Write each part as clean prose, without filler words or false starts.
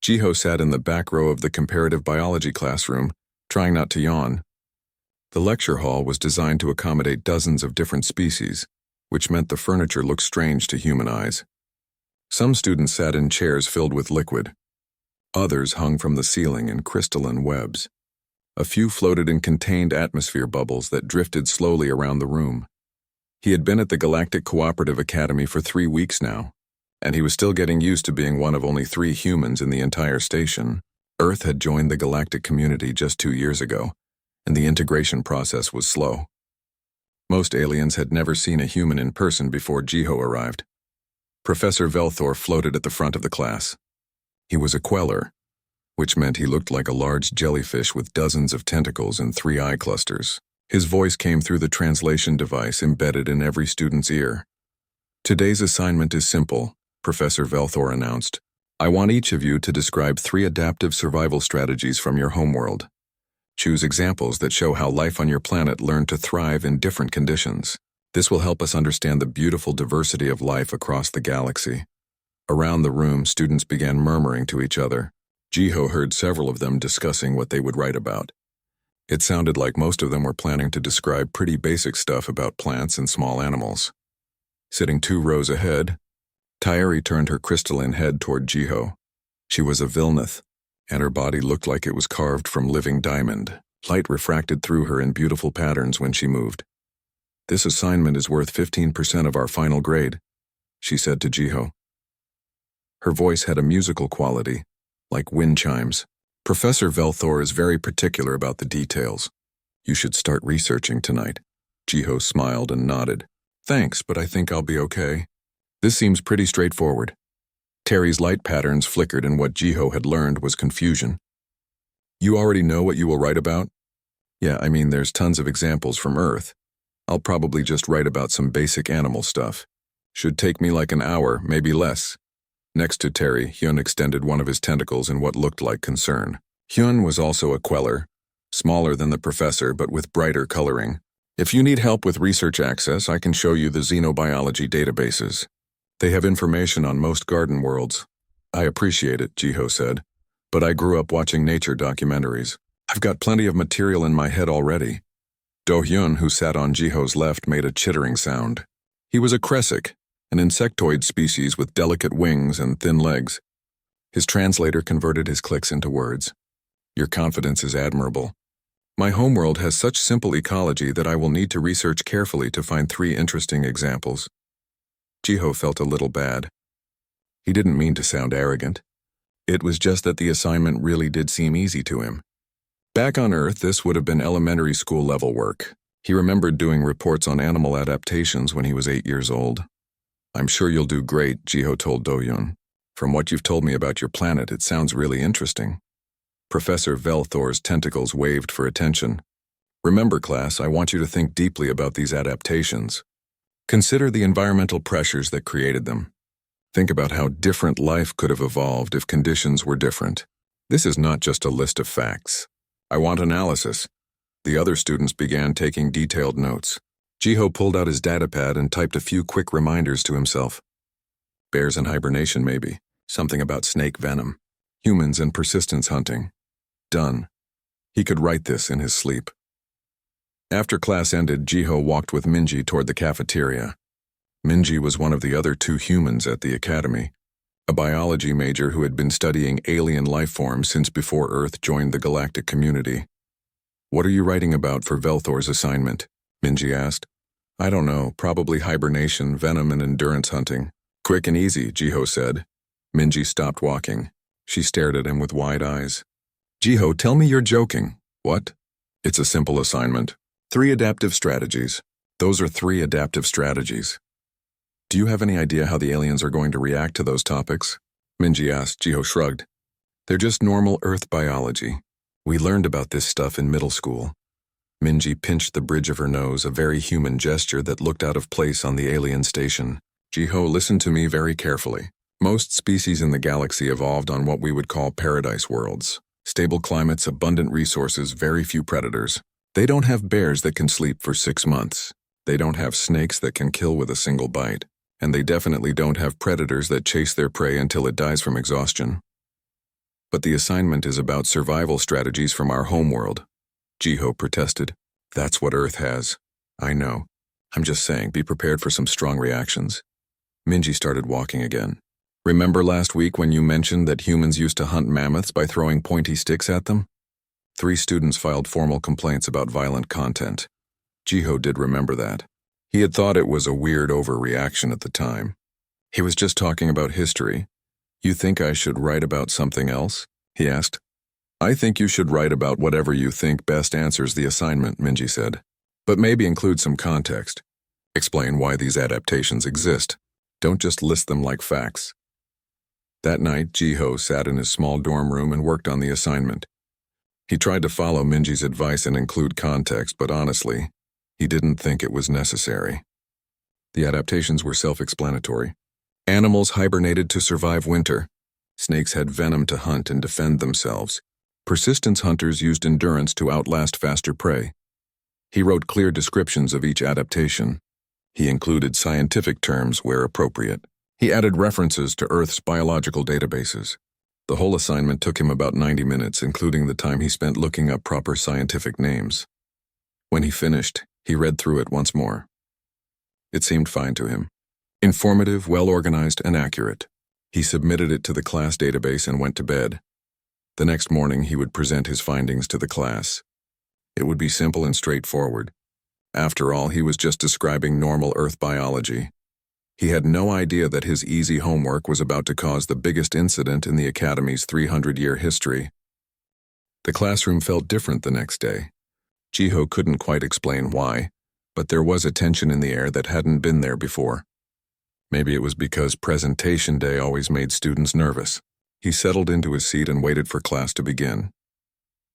Jiho sat in the back row of the comparative biology classroom, trying not to yawn. The lecture hall was designed to accommodate dozens of different species, which meant the furniture looked strange to human eyes. Some students sat in chairs filled with liquid. Others hung from the ceiling in crystalline webs. A few floated in contained atmosphere bubbles that drifted slowly around the room. He had been at the Galactic Cooperative Academy for 3 weeks now, and he was still getting used to being one of only 3 humans in the entire station. Earth had joined the galactic community just 2 years ago, and the integration process was slow. Most aliens had never seen a human in person before Jiho arrived. Professor Velthor floated at the front of the class. He was a queller, which meant he looked like a large jellyfish with dozens of tentacles and 3 eye clusters. His voice came through the translation device embedded in every student's ear. Today's assignment is simple, Professor Velthor announced. I want each of you to describe 3 adaptive survival strategies from your homeworld. Choose examples that show how life on your planet learned to thrive in different conditions. This will help us understand the beautiful diversity of life across the galaxy. Around the room, students began murmuring to each other. Jiho heard several of them discussing what they would write about. It sounded like most of them were planning to describe pretty basic stuff about plants and small animals. Sitting 2 rows ahead, Tyeri turned her crystalline head toward Jiho. She was a Vilnath, and her body looked like it was carved from living diamond. Light refracted through her in beautiful patterns when she moved. This assignment is worth 15% of our final grade, she said to Jiho. Her voice had a musical quality, like wind chimes. Professor Velthor is very particular about the details. You should start researching tonight. Jiho smiled and nodded. Thanks, but I think I'll be okay. This seems pretty straightforward. Terry's light patterns flickered and what Jiho had learned was confusion. You already know what you will write about? Yeah, I mean there's tons of examples from Earth. I'll probably just write about some basic animal stuff. Should take me like an hour, maybe less. Next to Terry, Hyun extended one of his tentacles in what looked like concern. Hyun was also a queller, smaller than the professor but with brighter coloring. If you need help with research access, I can show you the xenobiology databases. They have information on most garden worlds. I appreciate it, Jiho said, but I grew up watching nature documentaries. I've got plenty of material in my head already. Do-hyun, who sat on Jiho's left, made a chittering sound. He was a Kresic, an insectoid species with delicate wings and thin legs. His translator converted his clicks into words. Your confidence is admirable. My homeworld has such simple ecology that I will need to research carefully to find 3 interesting examples. Jiho felt a little bad. He didn't mean to sound arrogant. It was just that the assignment really did seem easy to him. Back on Earth, this would have been elementary school level work. He remembered doing reports on animal adaptations when he was 8 years old. I'm sure you'll do great, Jiho told Do-hyun. From what you've told me about your planet, it sounds really interesting. Professor Velthor's tentacles waved for attention. Remember, class, I want you to think deeply about these adaptations. Consider the environmental pressures that created them. Think about how different life could have evolved if conditions were different. This is not just a list of facts. I want analysis. The other students began taking detailed notes. Jiho pulled out his datapad and typed a few quick reminders to himself. Bears in hibernation, maybe. Something about snake venom. Humans and persistence hunting. Done. He could write this in his sleep. After class ended, Jiho walked with Minji toward the cafeteria. Minji was one of the other 2 humans at the academy, a biology major who had been studying alien life forms since before Earth joined the galactic community. What are you writing about for Velthor's assignment? Minji asked. I don't know, probably hibernation, venom, and endurance hunting. Quick and easy, Jiho said. Minji stopped walking. She stared at him with wide eyes. Jiho, tell me you're joking. What? It's a simple assignment. 3 adaptive strategies. Those are 3 adaptive strategies. Do you have any idea how the aliens are going to react to those topics? Minji asked. Jiho shrugged. They're just normal Earth biology. We learned about this stuff in middle school. Minji pinched the bridge of her nose, a very human gesture that looked out of place on the alien station. Jiho, listen to me very carefully. Most species in the galaxy evolved on what we would call paradise worlds. Stable climates, abundant resources, very few predators. They don't have bears that can sleep for 6 months. They don't have snakes that can kill with a single bite. And they definitely don't have predators that chase their prey until it dies from exhaustion. But the assignment is about survival strategies from our homeworld, Jiho protested. That's what Earth has. I know. I'm just saying, be prepared for some strong reactions. Minji started walking again. Remember last week when you mentioned that humans used to hunt mammoths by throwing pointy sticks at them? 3 students filed formal complaints about violent content. Jiho did remember that. He had thought it was a weird overreaction at the time. He was just talking about history. You think I should write about something else? He asked. I think you should write about whatever you think best answers the assignment, Minji said. But maybe include some context. Explain why these adaptations exist. Don't just list them like facts. That night, Jiho sat in his small dorm room and worked on the assignment. He tried to follow Minji's advice and include context, but honestly, he didn't think it was necessary. The adaptations were self-explanatory. Animals hibernated to survive winter. Snakes had venom to hunt and defend themselves. Persistence hunters used endurance to outlast faster prey. He wrote clear descriptions of each adaptation. He included scientific terms where appropriate. He added references to Earth's biological databases. The whole assignment took him about 90 minutes, including the time he spent looking up proper scientific names. When he finished, he read through it once more. It seemed fine to him. Informative, well-organized, and accurate. He submitted it to the class database and went to bed. The next morning, he would present his findings to the class. It would be simple and straightforward. After all, he was just describing normal Earth biology. He had no idea that his easy homework was about to cause the biggest incident in the Academy's 300-year history. The classroom felt different the next day. Jiho couldn't quite explain why, but there was a tension in the air that hadn't been there before. Maybe it was because presentation day always made students nervous. He settled into his seat and waited for class to begin.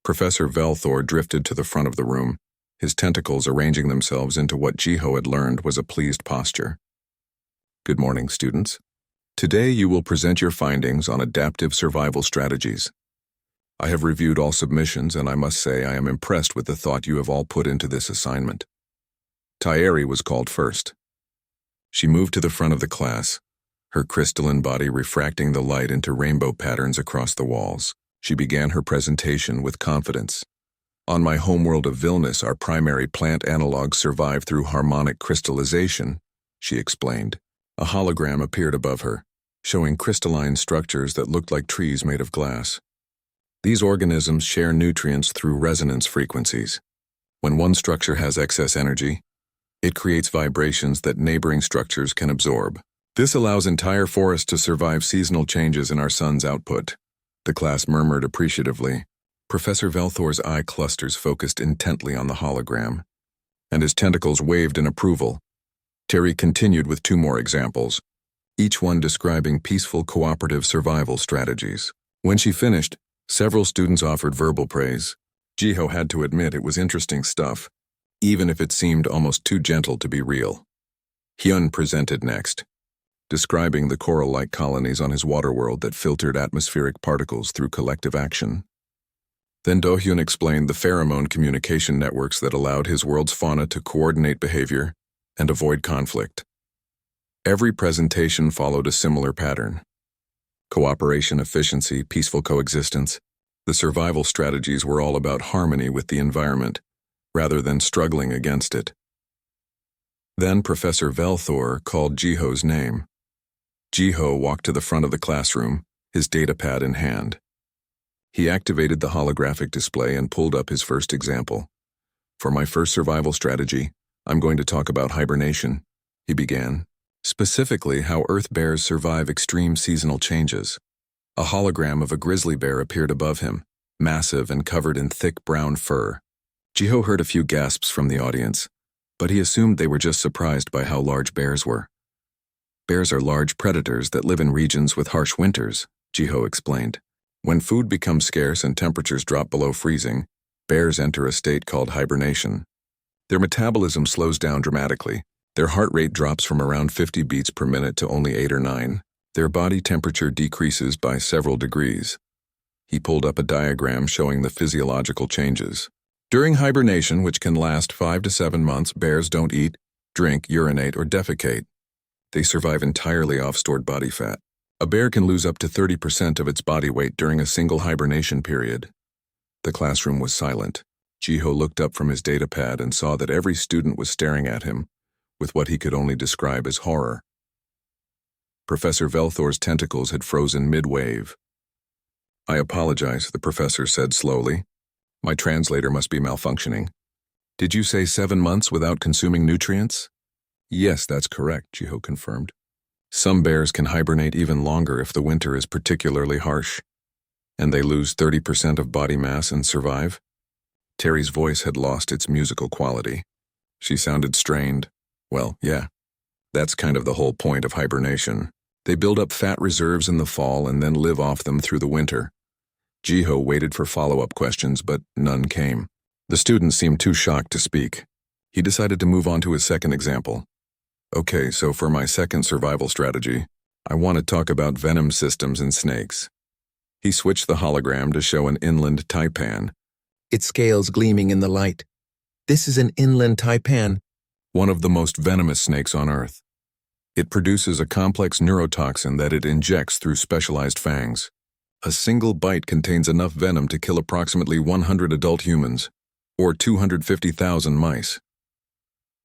Professor Velthor drifted to the front of the room, his tentacles arranging themselves into what Jiho had learned was a pleased posture. Good morning, students. Today you will present your findings on adaptive survival strategies. I have reviewed all submissions and I must say I am impressed with the thought you have all put into this assignment. Taeri was called first. She moved to the front of the class, her crystalline body refracting the light into rainbow patterns across the walls. She began her presentation with confidence. On my homeworld of Vilnius, our primary plant analogs survive through harmonic crystallization, she explained. A hologram appeared above her, showing crystalline structures that looked like trees made of glass. These organisms share nutrients through resonance frequencies. When one structure has excess energy, it creates vibrations that neighboring structures can absorb. This allows entire forests to survive seasonal changes in our sun's output. The class murmured appreciatively. Professor Velthor's eye clusters focused intently on the hologram, and his tentacles waved in approval. Terry continued with 2 more examples, each one describing peaceful cooperative survival strategies. When she finished, several students offered verbal praise. Jiho had to admit it was interesting stuff, even if it seemed almost too gentle to be real. Hyun presented next, describing the coral-like colonies on his waterworld that filtered atmospheric particles through collective action. Then Do-hyun explained the pheromone communication networks that allowed his world's fauna to coordinate behavior and avoid conflict. Every presentation followed a similar pattern. Cooperation, efficiency, peaceful coexistence. The survival strategies were all about harmony with the environment, rather than struggling against it. Then Professor Velthor called Jiho's name. Jiho walked to the front of the classroom, his datapad in hand. He activated the holographic display and pulled up his first example. For my first survival strategy, I'm going to talk about hibernation, he began. Specifically how Earth bears survive extreme seasonal changes. A hologram of a grizzly bear appeared above him, massive and covered in thick brown fur. Jiho heard a few gasps from the audience, but he assumed they were just surprised by how large bears were. Bears are large predators that live in regions with harsh winters, Jiho explained. When food becomes scarce and temperatures drop below freezing, bears enter a state called hibernation. Their metabolism slows down dramatically. Their heart rate drops from around 50 beats per minute to only 8 or 9. Their body temperature decreases by several degrees. He pulled up a diagram showing the physiological changes. During hibernation, which can last 5 to 7 months, bears don't eat, drink, urinate, or defecate. They survive entirely off stored body fat. A bear can lose up to 30% of its body weight during a single hibernation period. The classroom was silent. Jiho looked up from his datapad and saw that every student was staring at him, with what he could only describe as horror. Professor Velthor's tentacles had frozen mid-wave. "I apologize," the professor said slowly. "My translator must be malfunctioning. Did you say 7 months without consuming nutrients?" "Yes, that's correct," Jiho confirmed. "Some bears can hibernate even longer if the winter is particularly harsh. And they lose 30% of body mass and survive?" Terry's voice had lost its musical quality. She sounded strained. "Well, yeah. That's kind of the whole point of hibernation. They build up fat reserves in the fall and then live off them through the winter." Jiho waited for follow-up questions, but none came. The student seemed too shocked to speak. He decided to move on to his second example. "Okay, so for my second survival strategy, I want to talk about venom systems in snakes." He switched the hologram to show an inland taipan. Its scales gleaming in the light. "This is an inland taipan." "One of the most venomous snakes on Earth. It produces a complex neurotoxin that it injects through specialized fangs. A single bite contains enough venom to kill approximately 100 adult humans, or 250,000 mice."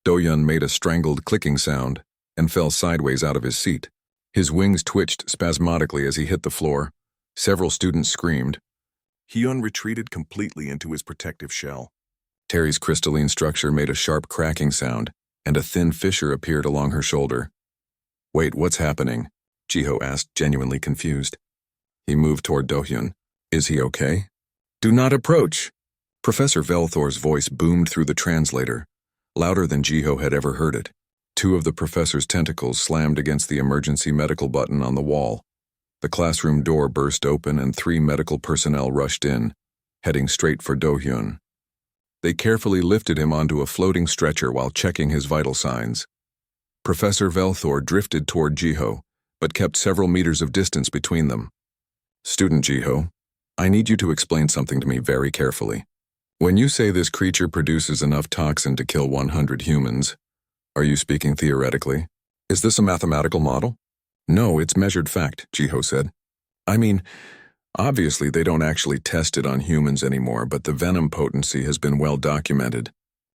Do-Yun made a strangled clicking sound and fell sideways out of his seat. His wings twitched spasmodically as he hit the floor. Several students screamed. Hyun retreated completely into his protective shell. Terry's crystalline structure made a sharp cracking sound, and a thin fissure appeared along her shoulder. "Wait, what's happening?" Jiho asked, genuinely confused. He moved toward Do-Hyun. "Is he okay?" "Do not approach!" Professor Velthor's voice boomed through the translator, louder than Jiho had ever heard it. Two of the professor's tentacles slammed against the emergency medical button on the wall. The classroom door burst open and 3 medical personnel rushed in, heading straight for Do-Hyun. They carefully lifted him onto a floating stretcher while checking his vital signs. Professor Velthor drifted toward Jiho, but kept several meters of distance between them. "Student Jiho, I need you to explain something to me very carefully. When you say this creature produces enough toxin to kill 100 humans, are you speaking theoretically? Is this a mathematical model?" "No, it's measured fact," Jiho said. "I mean, obviously they don't actually test it on humans anymore, but the venom potency has been well documented.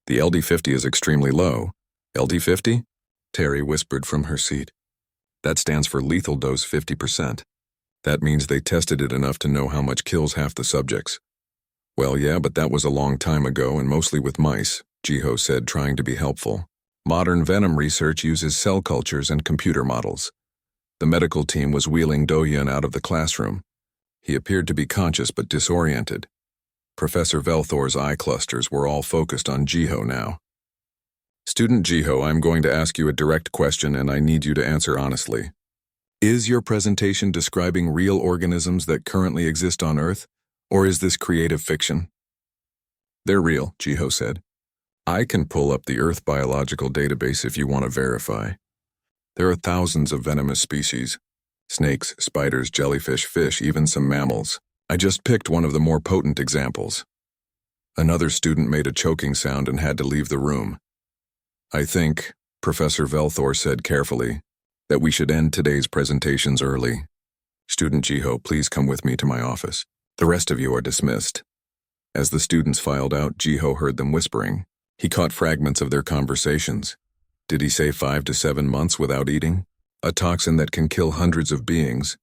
The LD50 is extremely low." "LD50? Terry whispered from her seat. "That stands for lethal dose 50%. That means they tested it enough to know how much kills half the subjects." "Well, yeah, but that was a long time ago and mostly with mice," Jiho said, trying to be helpful. "Modern venom research uses cell cultures and computer models." The medical team was wheeling Do-Hyun out of the classroom. He appeared to be conscious but disoriented. Professor Velthor's eye clusters were all focused on Jiho now. "Student Jiho, I'm going to ask you a direct question and I need you to answer honestly. Is your presentation describing real organisms that currently exist on Earth, or is this creative fiction?" "They're real," Jiho said. "I can pull up the Earth biological database if you want to verify. There are thousands of venomous species. Snakes, spiders, jellyfish, fish, even some mammals. I just picked one of the more potent examples." Another student made a choking sound and had to leave the room. "I think," Professor Velthor said carefully, "that we should end today's presentations early. Student Jiho, please come with me to my office. The rest of you are dismissed." As the students filed out, Jiho heard them whispering. He caught fragments of their conversations. Did he say 5 to 7 months without eating? A toxin that can kill hundreds of beings.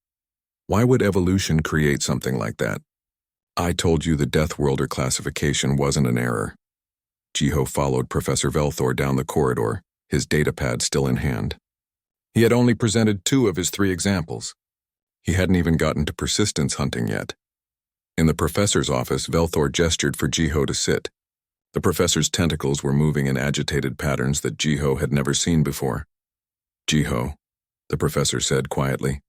Why would evolution create something like that? "I told you the Deathworlder classification wasn't an error." Jiho followed Professor Velthor down the corridor, his datapad still in hand. He had only presented 2 of his 3 examples. He hadn't even gotten to persistence hunting yet. In the professor's office, Velthor gestured for Jiho to sit. The professor's tentacles were moving in agitated patterns that Jiho had never seen before. "Jiho," the professor said quietly,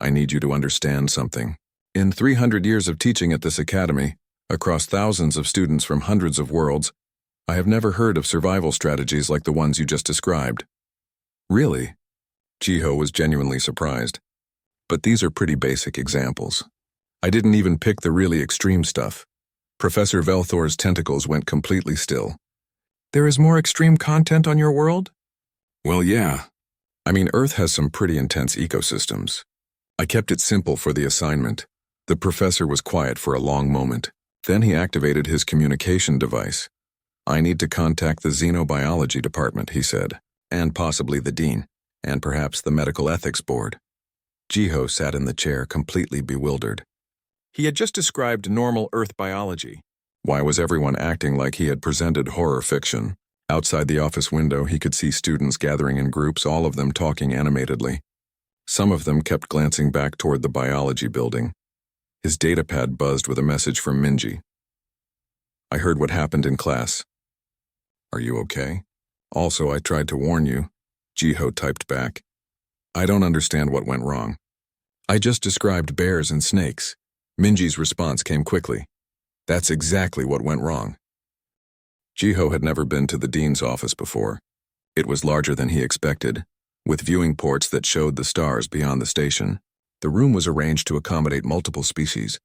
"I need you to understand something. In 300 years of teaching at this academy, across thousands of students from hundreds of worlds, I have never heard of survival strategies like the ones you just described." "Really?" Jiho was genuinely surprised. "But these are pretty basic examples. I didn't even pick the really extreme stuff." Professor Velthor's tentacles went completely still. "There is more extreme content on your world?" "Well, yeah. I mean, Earth has some pretty intense ecosystems. I kept it simple for the assignment. The professor was quiet for a long moment. Then he activated his communication device. I need to contact the xenobiology department, he said, and possibly the dean, and perhaps the medical ethics board. Jiho sat in the chair, completely bewildered. He had just described normal Earth biology. Why was everyone acting like he had presented horror fiction? Outside the office window, he could see students gathering in groups, all of them talking animatedly. Some of them kept glancing back toward the biology building. His datapad buzzed with a message from Minji. I heard what happened in class. Are you okay? Also, I tried to warn you, Jiho typed back. I don't understand what went wrong. I just described bears and snakes. Minji's response came quickly. That's exactly what went wrong. Jiho had never been to the dean's office before. It was larger than he expected, with viewing ports that showed the stars beyond the station. The room was arranged to accommodate multiple species,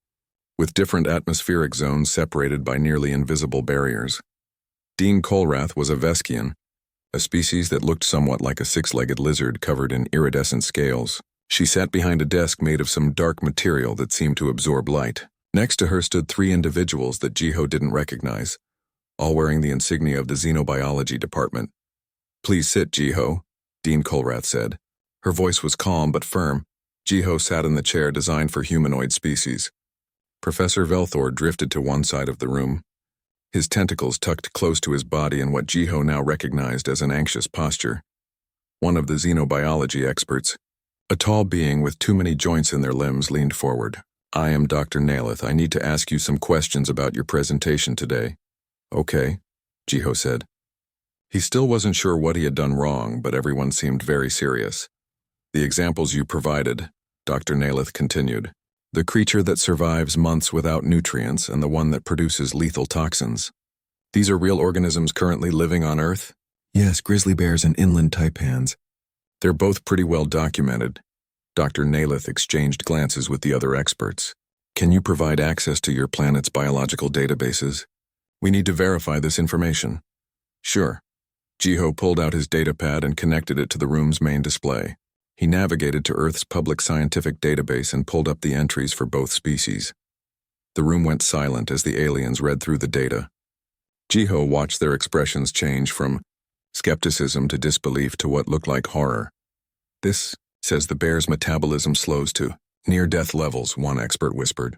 with different atmospheric zones separated by nearly invisible barriers. Dean Colrath was a Veskian, a species that looked somewhat like a six-legged lizard covered in iridescent scales. She sat behind a desk made of some dark material that seemed to absorb light. Next to her stood three individuals that Jiho didn't recognize, all wearing the insignia of the xenobiology department. Please sit, Jiho, Dean Colrath said. Her voice was calm but firm. Jiho sat in the chair designed for humanoid species. Professor Velthor drifted to one side of the room, his tentacles tucked close to his body in what Jiho now recognized as an anxious posture. One of the xenobiology experts, a tall being with too many joints in their limbs, leaned forward. I am Dr. Naileth. I need to ask you some questions about your presentation today. Okay, Jiho said. He still wasn't sure what he had done wrong, but everyone seemed very serious. The examples you provided, Dr. Naileth continued. The creature that survives months without nutrients and the one that produces lethal toxins. These are real organisms currently living on Earth? Yes, grizzly bears and inland taipans. They're both pretty well documented. Dr. Naileth exchanged glances with the other experts. Can you provide access to your planet's biological databases? We need to verify this information. Sure. Jiho pulled out his datapad and connected it to the room's main display. He navigated to Earth's public scientific database and pulled up the entries for both species. The room went silent as the aliens read through the data. Jiho watched their expressions change from skepticism to disbelief to what looked like horror. This says the bear's metabolism slows to near-death levels, one expert whispered.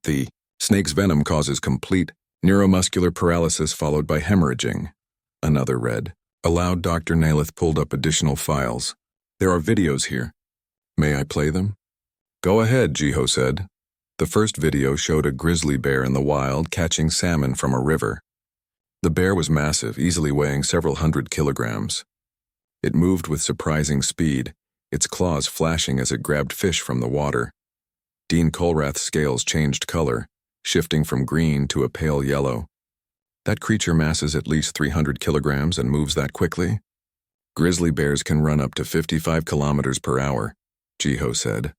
The snake's venom causes complete neuromuscular paralysis followed by hemorrhaging, another read. Aloud, Dr. Naileth pulled up additional files. There are videos here. May I play them? Go ahead, Jiho said. The first video showed a grizzly bear in the wild catching salmon from a river. The bear was massive, easily weighing several hundred kilograms. It moved with surprising speed, its claws flashing as it grabbed fish from the water. Dean Colrath's scales changed color, shifting from green to a pale yellow. That creature masses at least 300 kilograms and moves that quickly? Grizzly bears can run up to 55 kilometers per hour, Jiho said.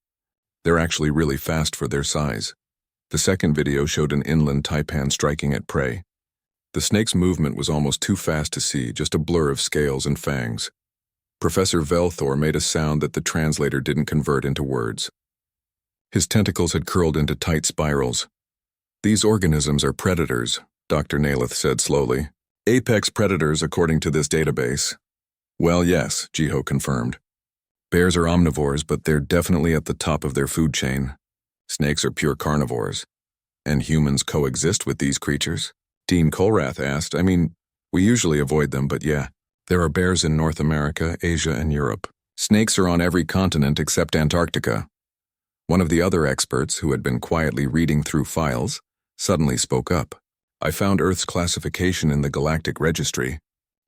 They're actually really fast for their size. The second video showed an inland taipan striking at prey. The snake's movement was almost too fast to see, just a blur of scales and fangs. Professor Velthor made a sound that the translator didn't convert into words. His tentacles had curled into tight spirals. These organisms are predators, Dr. Naileth said slowly. Apex predators according to this database. Well, yes, Jiho confirmed. Bears are omnivores, but they're definitely at the top of their food chain. Snakes are pure carnivores. And humans coexist with these creatures? Dean Colrath asked. I mean, we usually avoid them, but yeah. There are bears in North America, Asia, and Europe. Snakes are on every continent except Antarctica. One of the other experts, who had been quietly reading through files, suddenly spoke up. I found Earth's classification in the Galactic Registry.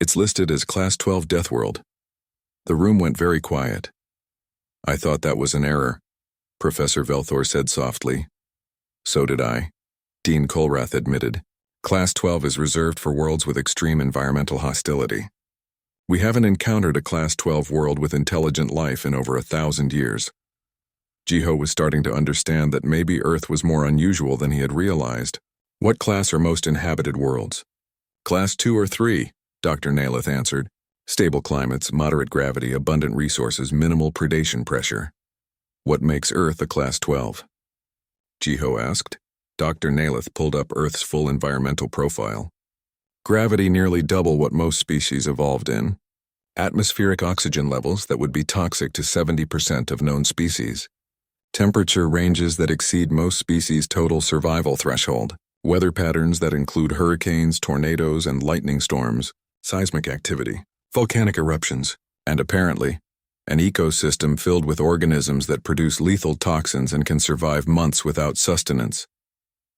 It's listed as Class 12 Deathworld. The room went very quiet. I thought that was an error, Professor Velthor said softly. So did I, Dean Colrath admitted. Class 12 is reserved for worlds with extreme environmental hostility. We haven't encountered a Class 12 world with intelligent life in over 1,000 years. Jiho was starting to understand that maybe Earth was more unusual than he had realized. What class are most inhabited worlds? Class 2 or 3, Dr. Naileth answered. Stable climates, moderate gravity, abundant resources, minimal predation pressure. What makes Earth a Class 12? Jiho asked. Dr. Naleth pulled up Earth's full environmental profile. Gravity nearly double what most species evolved in. Atmospheric oxygen levels that would be toxic to 70% of known species. Temperature ranges that exceed most species' total survival threshold. Weather patterns that include hurricanes, tornadoes, and lightning storms. Seismic activity, volcanic eruptions, and apparently, an ecosystem filled with organisms that produce lethal toxins and can survive months without sustenance.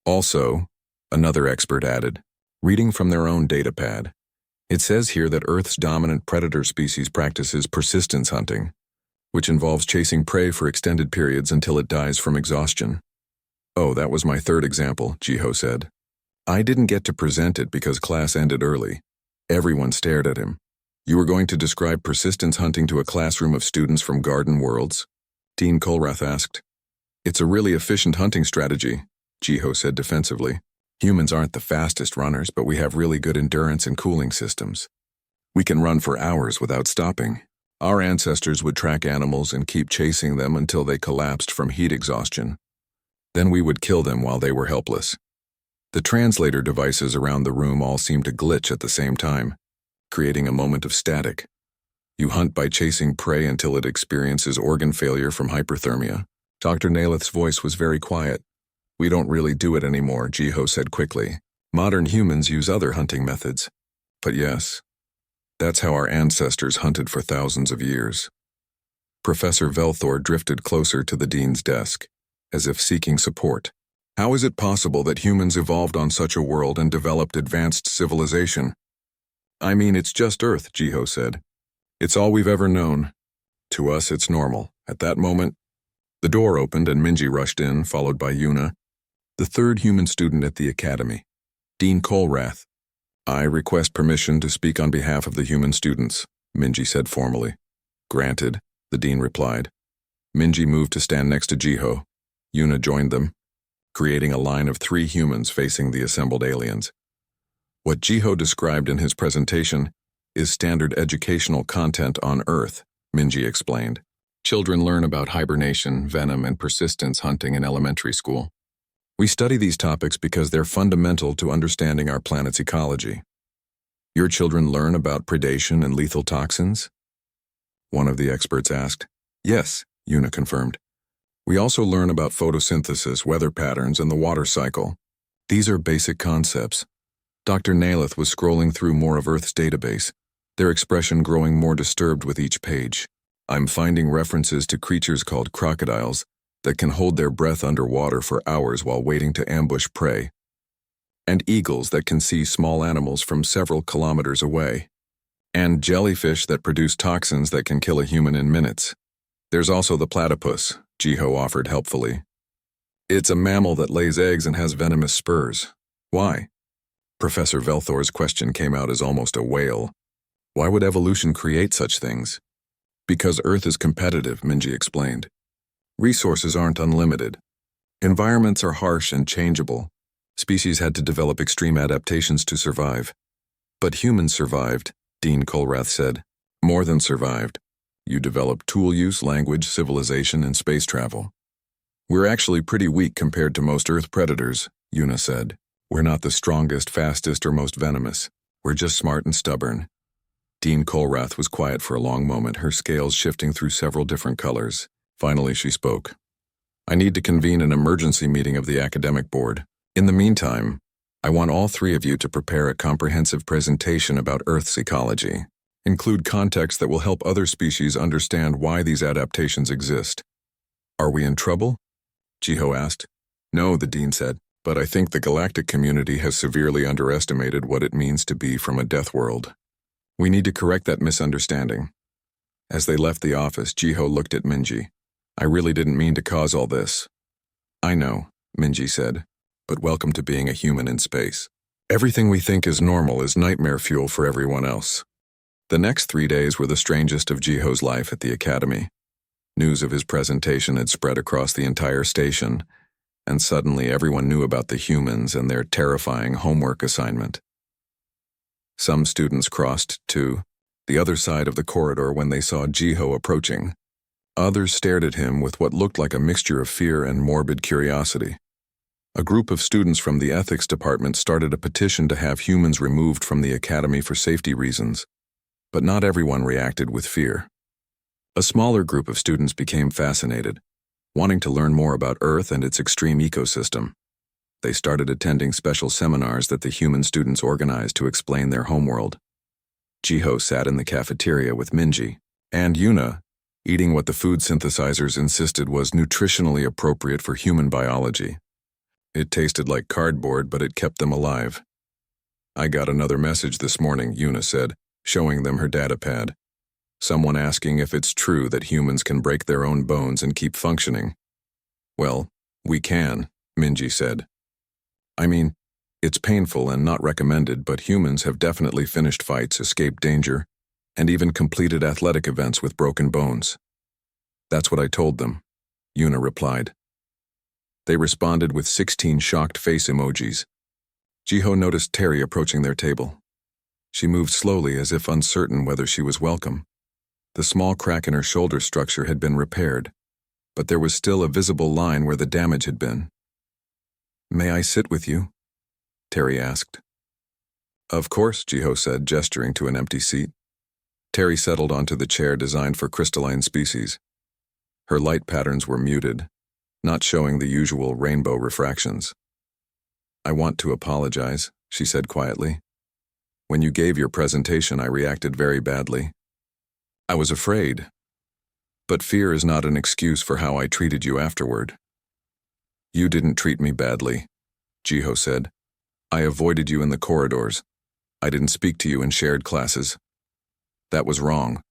Also, another expert added, reading from their own datapad, it says here that Earth's dominant predator species practices persistence hunting, which involves chasing prey for extended periods until it dies from exhaustion. Oh, that was my third example, Jiho said. I didn't get to present it because class ended early. Everyone stared at him. You were going to describe persistence hunting to a classroom of students from Garden Worlds? Dean Colrath asked. It's a really efficient hunting strategy, Jiho said defensively. Humans aren't the fastest runners, but we have really good endurance and cooling systems. We can run for hours without stopping. Our ancestors would track animals and keep chasing them until they collapsed from heat exhaustion. Then we would kill them while they were helpless. The translator devices around the room all seemed to glitch at the same time, creating a moment of static. You hunt by chasing prey until it experiences organ failure from hyperthermia. Dr. Naleth's voice was very quiet. We don't really do it anymore, Jiho said quickly. Modern humans use other hunting methods. But yes, that's how our ancestors hunted for thousands of years. Professor Velthor drifted closer to the dean's desk, as if seeking support. How is it possible that humans evolved on such a world and developed advanced civilization? I mean, it's just Earth, Jiho said. It's all we've ever known. To us, it's normal. At that moment, the door opened and Minji rushed in, followed by Yuna, the third human student at the academy. Dean Colrath. I request permission to speak on behalf of the human students, Minji said formally. Granted, the dean replied. Minji moved to stand next to Jiho. Yuna joined them, creating a line of 3 humans facing the assembled aliens. What Jiho described in his presentation is standard educational content on Earth, Minji explained. Children learn about hibernation, venom, and persistence hunting in elementary school. We study these topics because they're fundamental to understanding our planet's ecology. Your children learn about predation and lethal toxins? One of the experts asked. Yes, Yuna confirmed. We also learn about photosynthesis, weather patterns, and the water cycle. These are basic concepts. Dr. Naleth was scrolling through more of Earth's database, their expression growing more disturbed with each page. I'm finding references to creatures called crocodiles that can hold their breath underwater for hours while waiting to ambush prey, and eagles that can see small animals from several kilometers away, and jellyfish that produce toxins that can kill a human in minutes. There's also the platypus, Jiho offered helpfully. It's a mammal that lays eggs and has venomous spurs. Why? Professor Velthor's question came out as almost a wail. Why would evolution create such things? Because Earth is competitive, Minji explained. Resources aren't unlimited. Environments are harsh and changeable. Species had to develop extreme adaptations to survive. But humans survived, Dean Colrath said. More than survived. You developed tool use, language, civilization, and space travel. We're actually pretty weak compared to most Earth predators, Yuna said. We're not the strongest, fastest, or most venomous. We're just smart and stubborn. Dean Colrath was quiet for a long moment, her scales shifting through several different colors. Finally, she spoke. I need to convene an emergency meeting of the academic board. In the meantime, I want all 3 of you to prepare a comprehensive presentation about Earth's ecology. Include context that will help other species understand why these adaptations exist. Are we in trouble? Jiho asked. No, the dean said, but I think the galactic community has severely underestimated what it means to be from a death world. We need to correct that misunderstanding. As they left the office, Jiho looked at Minji. I really didn't mean to cause all this. I know, Minji said, but welcome to being a human in space. Everything we think is normal is nightmare fuel for everyone else. The next 3 days were the strangest of Jiho's life at the academy. News of his presentation had spread across the entire station, and suddenly everyone knew about the humans and their terrifying homework assignment. Some students crossed to the other side of the corridor when they saw Jiho approaching. Others stared at him with what looked like a mixture of fear and morbid curiosity. A group of students from the ethics department started a petition to have humans removed from the academy for safety reasons, but not everyone reacted with fear. A smaller group of students became fascinated, wanting to learn more about Earth and its extreme ecosystem. They started attending special seminars that the human students organized to explain their homeworld. Jiho sat in the cafeteria with Minji and Yuna, eating what the food synthesizers insisted was nutritionally appropriate for human biology. It tasted like cardboard, but it kept them alive. "I got another message this morning," Yuna said, showing them her datapad. "Someone asking if it's true that humans can break their own bones and keep functioning." "Well, we can," Minji said. "I mean, it's painful and not recommended, but humans have definitely finished fights, escaped danger, and even completed athletic events with broken bones." "That's what I told them," Yuna replied. They responded with 16 shocked face emojis. Jiho noticed Terry approaching their table. She moved slowly as if uncertain whether she was welcome. The small crack in her shoulder structure had been repaired, but there was still a visible line where the damage had been. "May I sit with you?" Terry asked. "Of course," Jiho said, gesturing to an empty seat. Terry settled onto the chair designed for crystalline species. Her light patterns were muted, not showing the usual rainbow refractions. "I want to apologize," she said quietly. "When you gave your presentation, I reacted very badly. I was afraid. But fear is not an excuse for how I treated you afterward." "You didn't treat me badly," Jiho said. "I avoided you in the corridors. I didn't speak to you in shared classes. That was wrong."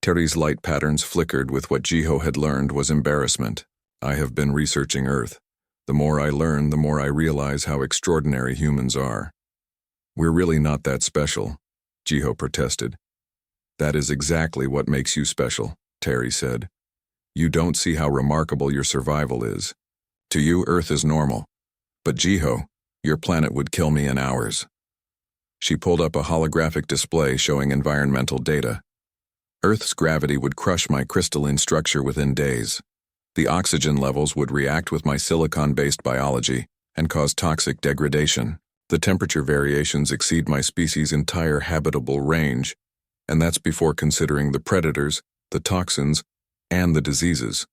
Terry's light patterns flickered with what Jiho had learned was embarrassment. "I have been researching Earth. The more I learn, the more I realize how extraordinary humans are." "We're really not that special," Jiho protested. "That is exactly what makes you special," Terry said. "You don't see how remarkable your survival is. To you, Earth is normal. But Jiho, your planet would kill me in hours." She pulled up a holographic display showing environmental data. "Earth's gravity would crush my crystalline structure within days. The oxygen levels would react with my silicon-based biology and cause toxic degradation. The temperature variations exceed my species' entire habitable range, and that's before considering the predators, the toxins, and the diseases."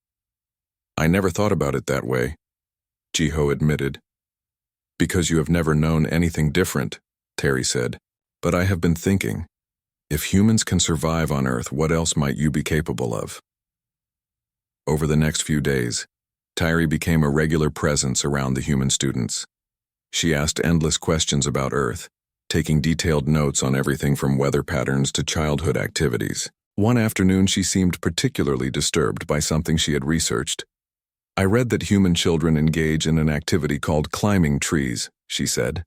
"I never thought about it that way," Jiho admitted. "Because you have never known anything different," Terry said. "But I have been thinking, if humans can survive on Earth, what else might you be capable of?" Over the next few days, Terry became a regular presence around the human students. She asked endless questions about Earth, taking detailed notes on everything from weather patterns to childhood activities. One afternoon, she seemed particularly disturbed by something she had researched. "I read that human children engage in an activity called climbing trees," she said.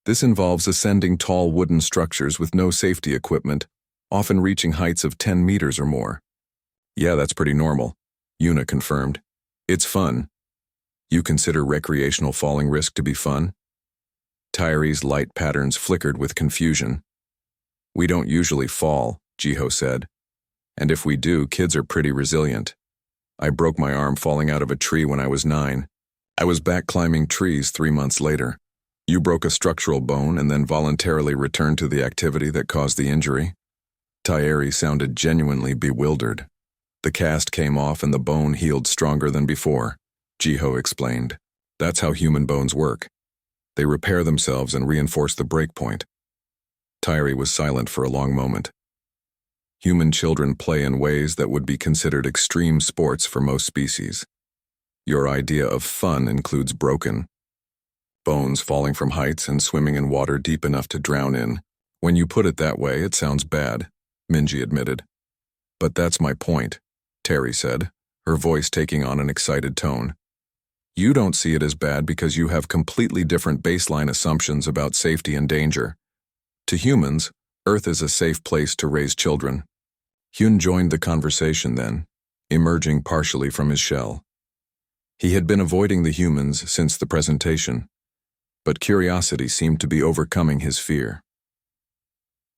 "This involves ascending tall wooden structures with no safety equipment, often reaching heights of 10 meters or more." "Yeah, that's pretty normal," Yuna confirmed. "It's fun." "You consider recreational falling risk to be fun?" Tyree's light patterns flickered with confusion. "We don't usually fall," Jiho said. "And if we do, kids are pretty resilient. I broke my arm falling out of a tree when I was 9. I was back climbing trees 3 months later. You broke a structural bone and then voluntarily returned to the activity that caused the injury?" Tyree sounded genuinely bewildered. "The cast came off and the bone healed stronger than before," Jiho explained. "That's how human bones work. They repair themselves and reinforce the breakpoint." Tyree was silent for a long moment. "Human children play in ways that would be considered extreme sports for most species. Your idea of fun includes broken bones, falling from heights, and swimming in water deep enough to drown in. When you put it that way, it sounds bad," Minji admitted. "But that's my point," Terry said, her voice taking on an excited tone. "You don't see it as bad because you have completely different baseline assumptions about safety and danger. To humans, Earth is a safe place to raise children." Hyun joined the conversation then, emerging partially from his shell. He had been avoiding the humans since the presentation, but curiosity seemed to be overcoming his fear.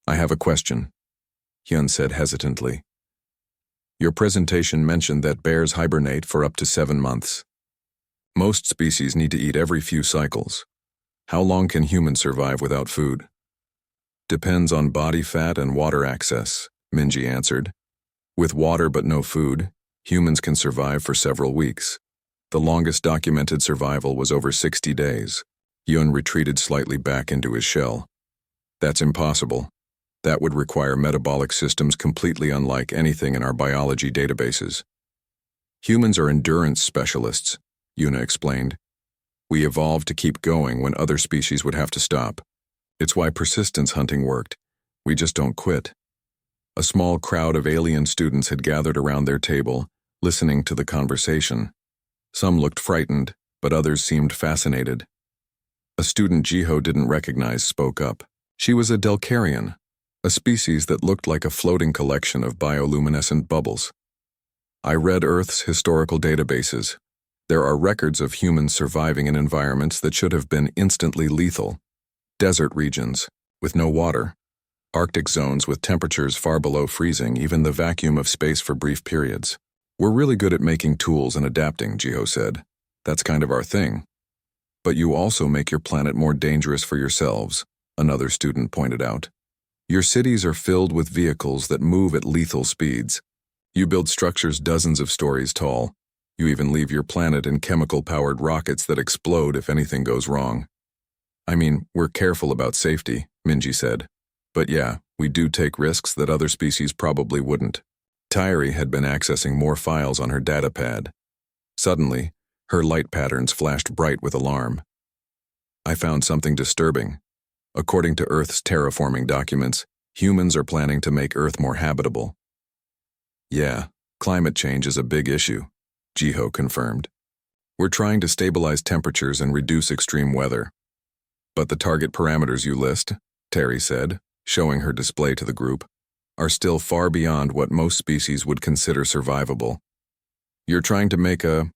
"I have a question," Hyun said hesitantly. Your presentation mentioned that bears hibernate for up to 7 months. Most species need to eat every few cycles. How long can humans survive without food? Depends on body fat and water access, Minji answered. With water but no food, humans can survive for several weeks. The longest documented survival was over 60 days. Yun retreated slightly back into his shell. That's impossible. That would require metabolic systems completely unlike anything in our biology databases. Humans are endurance specialists, Yuna explained. We evolved to keep going when other species would have to stop. It's why persistence hunting worked. We just don't quit. A small crowd of alien students had gathered around their table, listening to the conversation. Some looked frightened, but others seemed fascinated. A student Jiho didn't recognize spoke up. She was a Delcarian, a species that looked like a floating collection of bioluminescent bubbles. I read Earth's historical databases. There are records of humans surviving in environments that should have been instantly lethal. Desert regions, with no water. Arctic zones with temperatures far below freezing, even the vacuum of space for brief periods. We're really good at making tools and adapting, Jiho said. That's kind of our thing. But you also make your planet more dangerous for yourselves, another student pointed out. Your cities are filled with vehicles that move at lethal speeds. You build structures dozens of stories tall. You even leave your planet in chemical-powered rockets that explode if anything goes wrong. I mean, we're careful about safety, Minji said. But yeah, we do take risks that other species probably wouldn't. Tyri had been accessing more files on her datapad. Suddenly, her light patterns flashed bright with alarm. I found something disturbing. According to Earth's terraforming documents, humans are planning to make Earth more habitable. Yeah, climate change is a big issue, Jiho confirmed. We're trying to stabilize temperatures and reduce extreme weather. But the target parameters you list, Terry said, showing her display to the group, are still far beyond what most species would consider survivable. You're trying to make a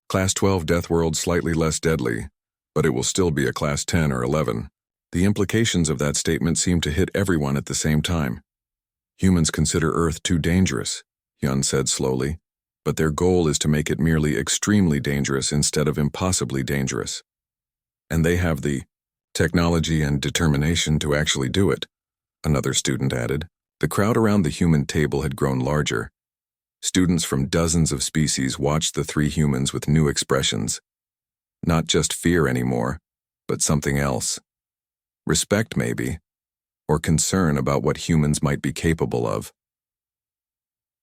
Class 12 Deathworld slightly less deadly, but it will still be a Class 10 or 11. The implications of that statement seem to hit everyone at the same time. Humans consider Earth too dangerous, Hyun said slowly, but their goal is to make it merely extremely dangerous instead of impossibly dangerous. And they have the technology and determination to actually do it, another student added. The crowd around the human table had grown larger. Students from dozens of species watched the three humans with new expressions. Not just fear anymore, but something else. Respect, maybe, or concern about what humans might be capable of.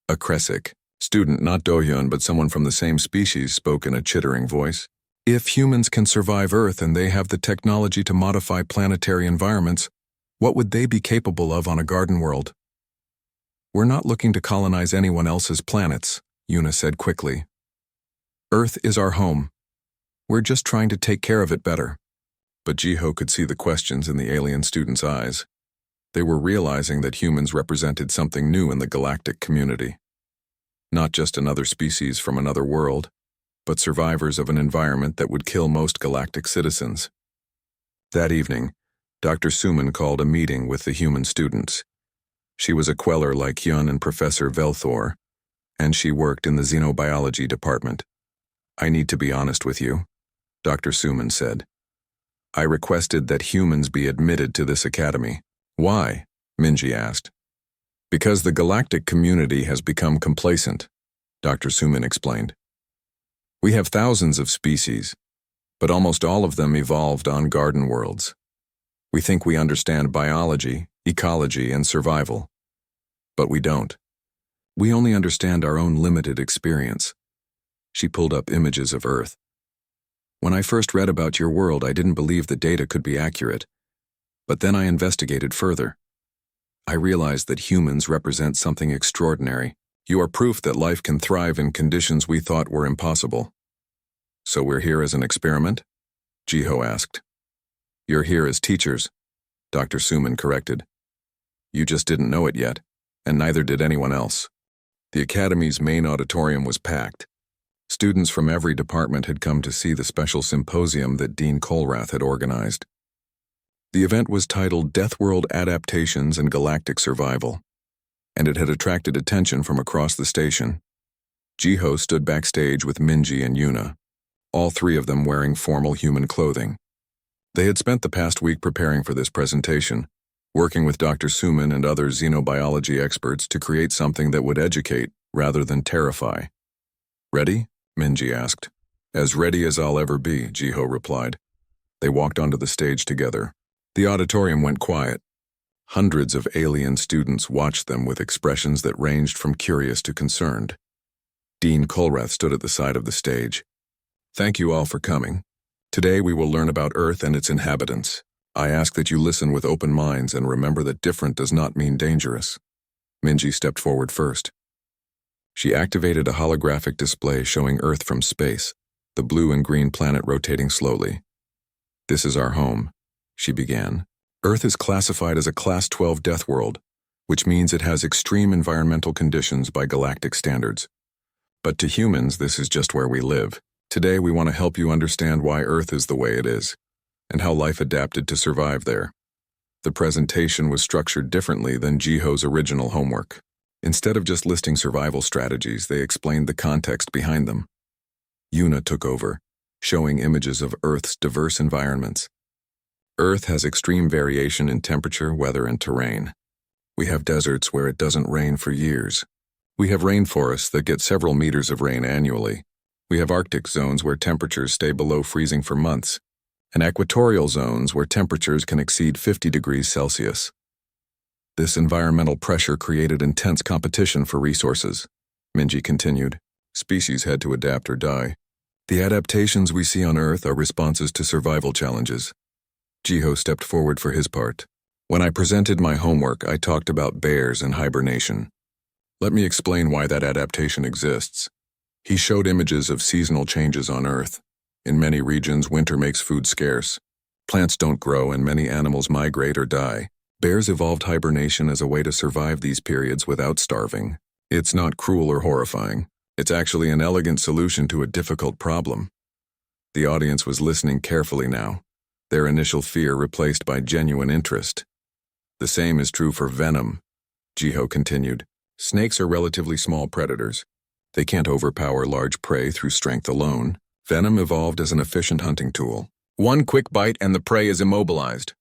A Kresik, student not Dohyun but someone from the same species, spoke in a chittering voice. If humans can survive Earth and they have the technology to modify planetary environments, what would they be capable of on a garden world? We're not looking to colonize anyone else's planets, Yuna said quickly. Earth is our home. We're just trying to take care of it better. But Jiho could see the questions in the alien students' eyes. They were realizing that humans represented something new in the galactic community. Not just another species from another world, but survivors of an environment that would kill most galactic citizens. That evening, Dr. Suman called a meeting with the human students. She was a queller like Hyun and Professor Velthor, and she worked in the xenobiology department. I need to be honest with you, Dr. Suman said. I requested that humans be admitted to this academy. Why? Minji asked. Because the galactic community has become complacent, Dr. Suman explained. We have thousands of species, but almost all of them evolved on garden worlds. We think we understand biology, ecology, and survival. But we don't. We only understand our own limited experience. She pulled up images of Earth. When I first read about your world, I didn't believe the data could be accurate. But then I investigated further. I realized that humans represent something extraordinary. You are proof that life can thrive in conditions we thought were impossible. So we're here as an experiment? Jiho asked. You're here as teachers, Dr. Suman corrected. You just didn't know it yet, and neither did anyone else. The academy's main auditorium was packed. Students from every department had come to see the special symposium that Dean Colrath had organized. The event was titled Deathworld Adaptations and Galactic Survival. and it had attracted attention from across the station. Jiho stood backstage with Minji and Yuna, all three of them wearing formal human clothing. They had spent the past week preparing for this presentation, working with Dr. Suman and other xenobiology experts to create something that would educate rather than terrify. "Ready?" Minji asked. "As ready as I'll ever be," Jiho replied. They walked onto the stage together. The auditorium went quiet. Hundreds of alien students watched them with expressions that ranged from curious to concerned. Dean Colrath stood at the side of the stage. "Thank you all for coming. Today we will learn about Earth and its inhabitants. I ask that you listen with open minds and remember that different does not mean dangerous." Minji stepped forward first. She activated a holographic display showing Earth from space, the blue and green planet rotating slowly. "This is our home," she began. "Earth is classified as a Class 12 Deathworld, which means it has extreme environmental conditions by galactic standards. But to humans, this is just where we live. Today we want to help you understand why Earth is the way it is, and how life adapted to survive there." The presentation was structured differently than Jiho's original homework. Instead of just listing survival strategies, they explained the context behind them. Yuna took over, showing images of Earth's diverse environments. Earth has extreme variation in temperature, weather, and terrain. We have deserts where it doesn't rain for years. We have rainforests that get several meters of rain annually. We have Arctic zones where temperatures stay below freezing for months, and equatorial zones where temperatures can exceed 50 degrees Celsius. This environmental pressure created intense competition for resources. Minji continued. Species had to adapt or die. The adaptations we see on Earth are responses to survival challenges. Jiho stepped forward for his part. "When I presented my homework, I talked about bears and hibernation. Let me explain why that adaptation exists." He showed images of seasonal changes on Earth. In many regions, winter makes food scarce. Plants don't grow and many animals migrate or die. Bears evolved hibernation as a way to survive these periods without starving. It's not cruel or horrifying. It's actually an elegant solution to a difficult problem. The audience was listening carefully now, their initial fear replaced by genuine interest. "The same is true for venom," Jiho continued. "Snakes are relatively small predators. They can't overpower large prey through strength alone. Venom evolved as an efficient hunting tool. One quick bite and the prey is immobilized.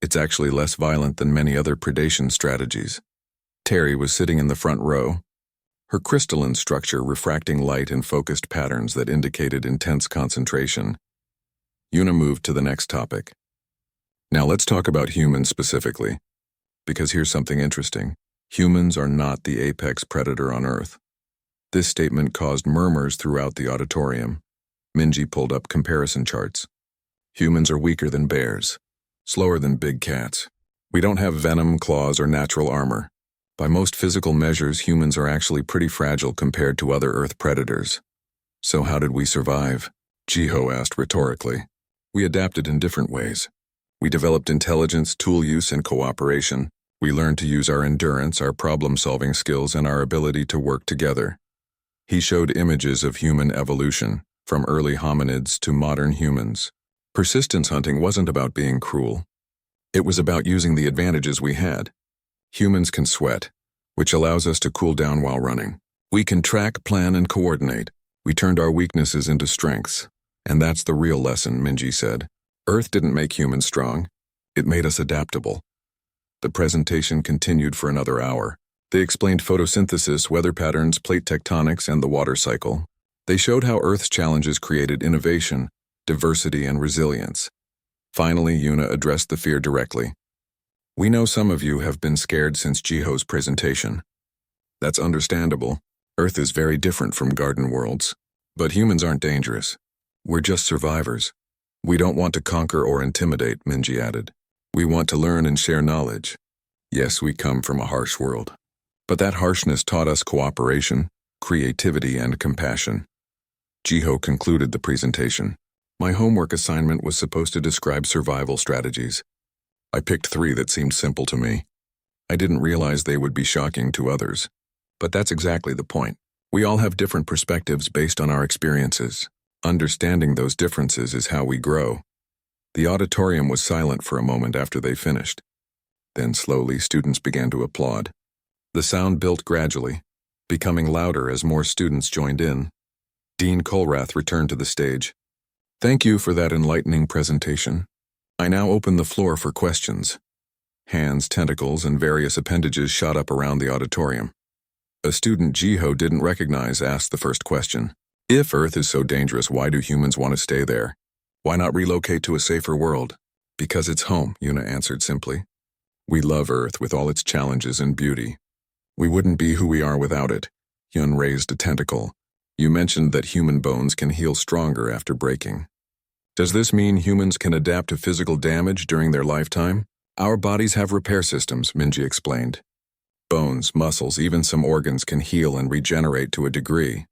It's actually less violent than many other predation strategies." Terry was sitting in the front row, her crystalline structure refracting light in focused patterns that indicated intense concentration. Yuna moved to the next topic. "Now let's talk about humans specifically, because here's something interesting. Humans are not the apex predator on Earth." This statement caused murmurs throughout the auditorium. Minji pulled up comparison charts. "Humans are weaker than bears, slower than big cats. We don't have venom, claws, or natural armor. By most physical measures, humans are actually pretty fragile compared to other Earth predators." "So how did we survive?" Jiho asked rhetorically. "We adapted in different ways. We developed intelligence, tool use, and cooperation. We learned to use our endurance, our problem-solving skills, and our ability to work together." He showed images of human evolution, from early hominids to modern humans. Persistence hunting wasn't about being cruel. It was about using the advantages we had. Humans can sweat, which allows us to cool down while running. We can track, plan, and coordinate. We turned our weaknesses into strengths. And that's the real lesson, Minji said. Earth didn't make humans strong. It made us adaptable. The presentation continued for another hour. They explained photosynthesis, weather patterns, plate tectonics, and the water cycle. They showed how Earth's challenges created innovation, diversity, and resilience. Finally, Yuna addressed the fear directly. "We know some of you have been scared since Jiho's presentation. That's understandable. Earth is very different from garden worlds. But humans aren't dangerous. We're just survivors. We don't want to conquer or intimidate," Minji added. "We want to learn and share knowledge. Yes, we come from a harsh world. But that harshness taught us cooperation, creativity, and compassion." Jiho concluded the presentation. "My homework assignment was supposed to describe survival strategies. I picked 3 that seemed simple to me. I didn't realize they would be shocking to others. But that's exactly the point. We all have different perspectives based on our experiences. Understanding those differences is how we grow." The auditorium was silent for a moment after they finished. Then slowly, students began to applaud. The sound built gradually, becoming louder as more students joined in. Dean Colrath returned to the stage. Thank you for that enlightening presentation. I now open the floor for questions. Hands, tentacles, and various appendages shot up around the auditorium. A student Jiho didn't recognize asked the first question. If Earth is so dangerous, why do humans want to stay there? Why not relocate to a safer world? Because it's home, Yuna answered simply. We love Earth with all its challenges and beauty. We wouldn't be who we are without it. Yun raised a tentacle. You mentioned that human bones can heal stronger after breaking. Does this mean humans can adapt to physical damage during their lifetime? Our bodies have repair systems, Minji explained. Bones, muscles, even some organs can heal and regenerate to a degree.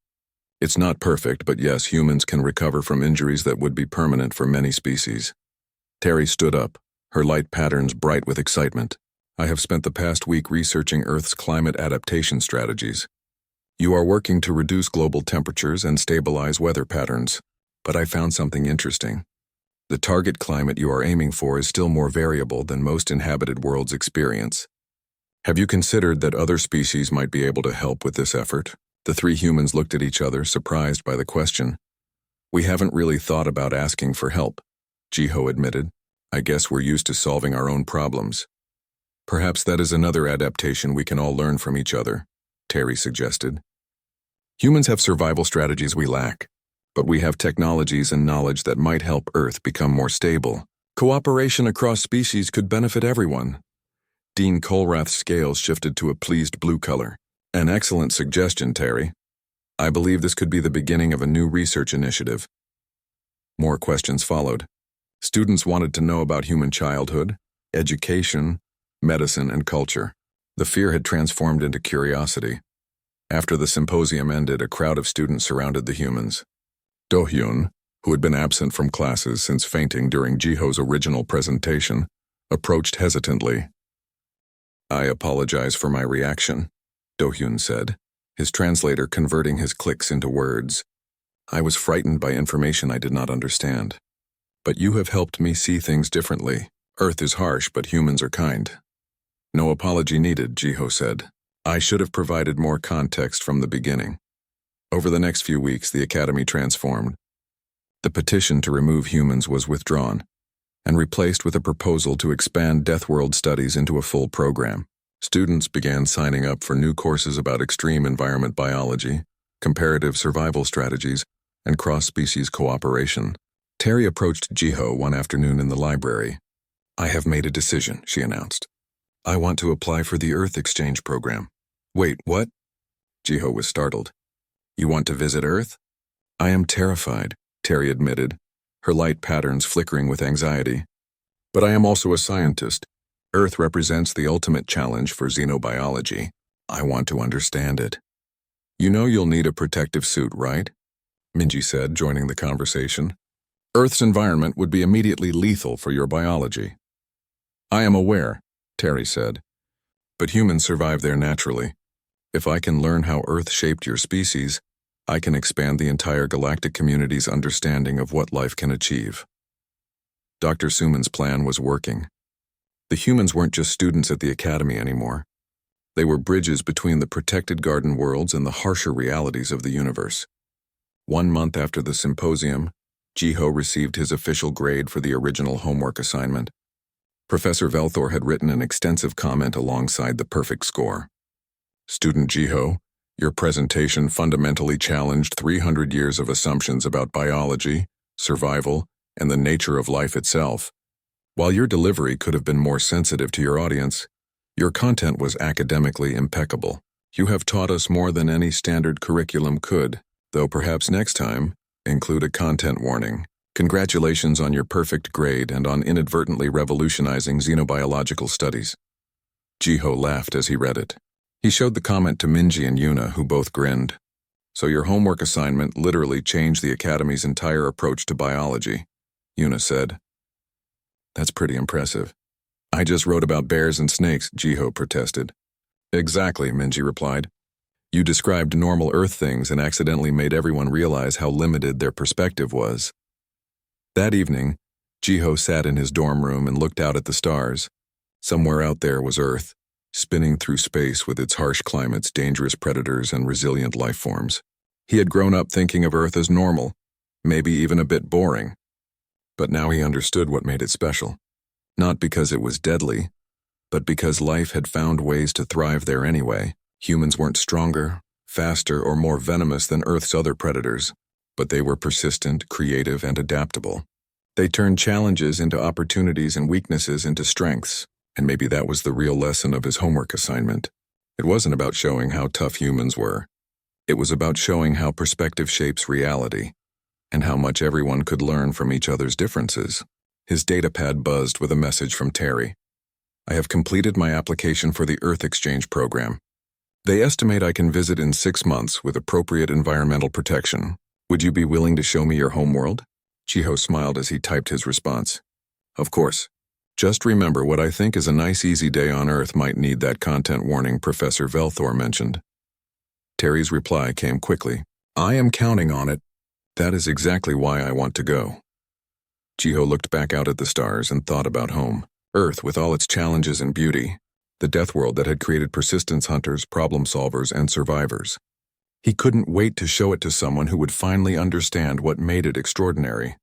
It's not perfect, but yes, humans can recover from injuries that would be permanent for many species. Terry stood up, her light patterns bright with excitement. I have spent the past week researching Earth's climate adaptation strategies. You are working to reduce global temperatures and stabilize weather patterns, but I found something interesting. The target climate you are aiming for is still more variable than most inhabited worlds experience. Have you considered that other species might be able to help with this effort? The three humans looked at each other, surprised by the question. We haven't really thought about asking for help, Jiho admitted. I guess we're used to solving our own problems. Perhaps that is another adaptation we can all learn from each other, Terry suggested. Humans have survival strategies we lack, but we have technologies and knowledge that might help Earth become more stable. Cooperation across species could benefit everyone. Dean Colrath's scales shifted to a pleased blue color. An excellent suggestion, Terry. I believe this could be the beginning of a new research initiative. More questions followed. Students wanted to know about human childhood, education, medicine, and culture. The fear had transformed into curiosity. After the symposium ended, a crowd of students surrounded the humans. Do-hyun, who had been absent from classes since fainting during Jiho's original presentation, approached hesitantly. I apologize for my reaction, Do-hyun said, his translator converting his clicks into words. I was frightened by information I did not understand. But you have helped me see things differently. Earth is harsh, but humans are kind. No apology needed, Jiho said. I should have provided more context from the beginning. Over the next few weeks, the Academy transformed. The petition to remove humans was withdrawn and replaced with a proposal to expand Deathworld studies into a full program. Students began signing up for new courses about extreme environment biology, comparative survival strategies, and cross-species cooperation. Terry approached Jiho one afternoon in the library. I have made a decision, she announced. I want to apply for the Earth Exchange program. Wait, what? Jiho was startled. You want to visit Earth? I am terrified, Terry admitted, her light patterns flickering with anxiety. But I am also a scientist. Earth represents the ultimate challenge for xenobiology. I want to understand it. You know you'll need a protective suit, right? Minji said, joining the conversation. Earth's environment would be immediately lethal for your biology. I am aware, Terry said. But humans survive there naturally. If I can learn how Earth shaped your species, I can expand the entire galactic community's understanding of what life can achieve. Dr. Suman's plan was working. The humans weren't just students at the Academy anymore. They were bridges between the protected garden worlds and the harsher realities of the universe. 1 month after the symposium, Jiho received his official grade for the original homework assignment. Professor Velthor had written an extensive comment alongside the perfect score. Student Jiho, your presentation fundamentally challenged 300 years of assumptions about biology, survival, and the nature of life itself. While your delivery could have been more sensitive to your audience, your content was academically impeccable. You have taught us more than any standard curriculum could, though perhaps next time, include a content warning. Congratulations on your perfect grade and on inadvertently revolutionizing xenobiological studies. Jiho laughed as he read it. He showed the comment to Minji and Yuna, who both grinned. So your homework assignment literally changed the Academy's entire approach to biology, Yuna said. That's pretty impressive. I just wrote about bears and snakes, Jiho protested. Exactly, Minji replied. You described normal Earth things and accidentally made everyone realize how limited their perspective was. That evening, Jiho sat in his dorm room and looked out at the stars. Somewhere out there was Earth, spinning through space with its harsh climates, dangerous predators, and resilient life forms. He had grown up thinking of Earth as normal, maybe even a bit boring. But now he understood what made it special. Not because it was deadly, but because life had found ways to thrive there anyway. Humans weren't stronger, faster, or more venomous than Earth's other predators, but they were persistent, creative, and adaptable. They turned challenges into opportunities and weaknesses into strengths, and maybe that was the real lesson of his homework assignment. It wasn't about showing how tough humans were. It was about showing how perspective shapes reality, and how much everyone could learn from each other's differences. His datapad buzzed with a message from Terry. I have completed my application for the Earth Exchange program. They estimate I can visit in 6 months with appropriate environmental protection. Would you be willing to show me your homeworld? Chiho smiled as he typed his response. Of course. Just remember, what I think is a nice easy day on Earth might need that content warning Professor Velthor mentioned. Terry's reply came quickly. I am counting on it. That is exactly why I want to go. Chiho looked back out at the stars and thought about home. Earth with all its challenges and beauty. The death world that had created persistence hunters, problem solvers, and survivors. He couldn't wait to show it to someone who would finally understand what made it extraordinary.